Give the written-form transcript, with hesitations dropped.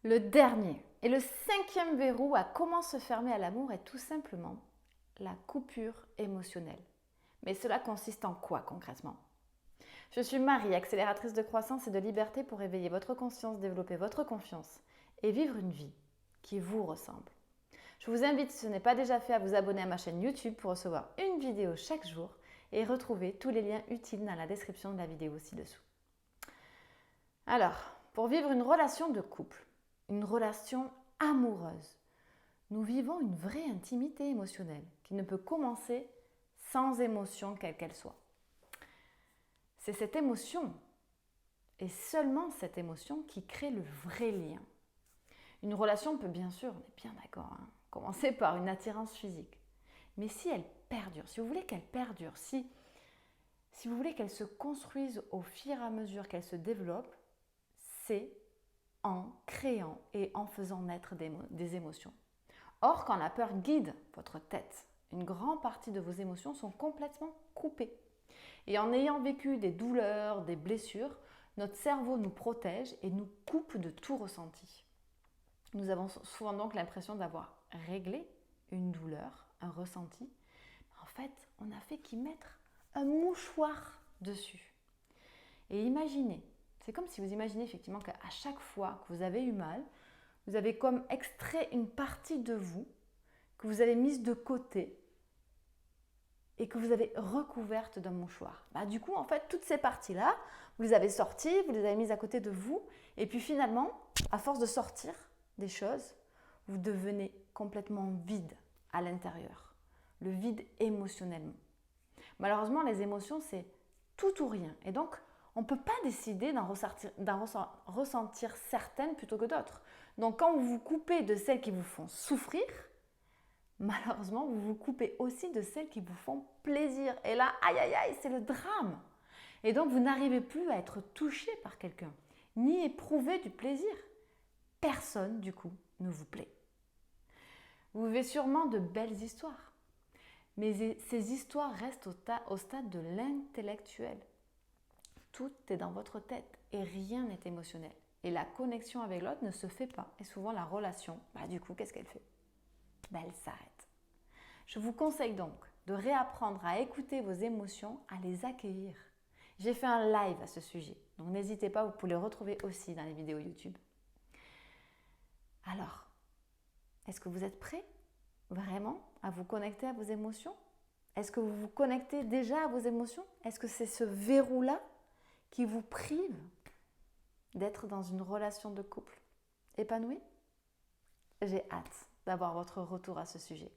Le dernier et le cinquième verrou à comment se fermer à l'amour est tout simplement la coupure émotionnelle. Mais cela consiste en quoi concrètement? Je suis Marie, accélératrice de croissance et de liberté pour éveiller votre conscience, développer votre confiance et vivre une vie qui vous ressemble. Je vous invite, si ce n'est pas déjà fait, à vous abonner à ma chaîne YouTube pour recevoir une vidéo chaque jour et retrouver tous les liens utiles dans la description de la vidéo ci-dessous. Alors, pour vivre une relation de couple, une relation amoureuse, nous vivons une vraie intimité émotionnelle qui ne peut commencer sans émotion quelle qu'elle soit. C'est cette émotion et seulement cette émotion qui crée le vrai lien. Une relation peut bien sûr, on est bien d'accord, commencer par une attirance physique. Mais si elle perdure, si vous voulez qu'elle perdure, si vous voulez qu'elle se construise au fur et à mesure qu'elle se développe, c'est en créant et en faisant naître des émotions. Or, quand la peur guide votre tête, une grande partie de vos émotions sont complètement coupées. Et en ayant vécu des douleurs, des blessures, notre cerveau nous protège et nous coupe de tout ressenti. Nous avons souvent donc l'impression d'avoir réglé une douleur, un ressenti. En fait, on a fait qu'y mettre un mouchoir dessus. Et imaginez, c'est comme si vous imaginez effectivement qu'à chaque fois que vous avez eu mal, vous avez comme extrait une partie de vous que vous avez mise de côté et que vous avez recouverte d'un mouchoir. Du coup, en fait, toutes ces parties-là, vous les avez sorties, vous les avez mises à côté de vous, et puis finalement, à force de sortir des choses, vous devenez complètement vide à l'intérieur, le vide émotionnellement. Malheureusement, les émotions, c'est tout ou rien, et donc on ne peut pas décider d'en ressentir certaines plutôt que d'autres. Donc quand vous vous coupez de celles qui vous font souffrir, malheureusement, vous vous coupez aussi de celles qui vous font plaisir. Et là, aïe aïe aïe, c'est le drame. Et donc, vous n'arrivez plus à être touché par quelqu'un, ni éprouver du plaisir. Personne, du coup, ne vous plaît. Vous vivez sûrement de belles histoires, mais ces histoires restent au stade de l'intellectuel. Tout est dans votre tête et rien n'est émotionnel. Et la connexion avec l'autre ne se fait pas. Et souvent, la relation, du coup, qu'est-ce qu'elle fait? Elle s'arrête. Je vous conseille donc de réapprendre à écouter vos émotions, à les accueillir. J'ai fait un live à ce sujet, donc n'hésitez pas, vous pouvez le retrouver aussi dans les vidéos YouTube. Alors, est-ce que vous êtes prêts vraiment à vous connecter à vos émotions? Est-ce que vous vous connectez déjà à vos émotions? Est-ce que c'est ce verrou-là qui vous prive d'être dans une relation de couple épanouie? J'ai hâte d'avoir votre retour à ce sujet.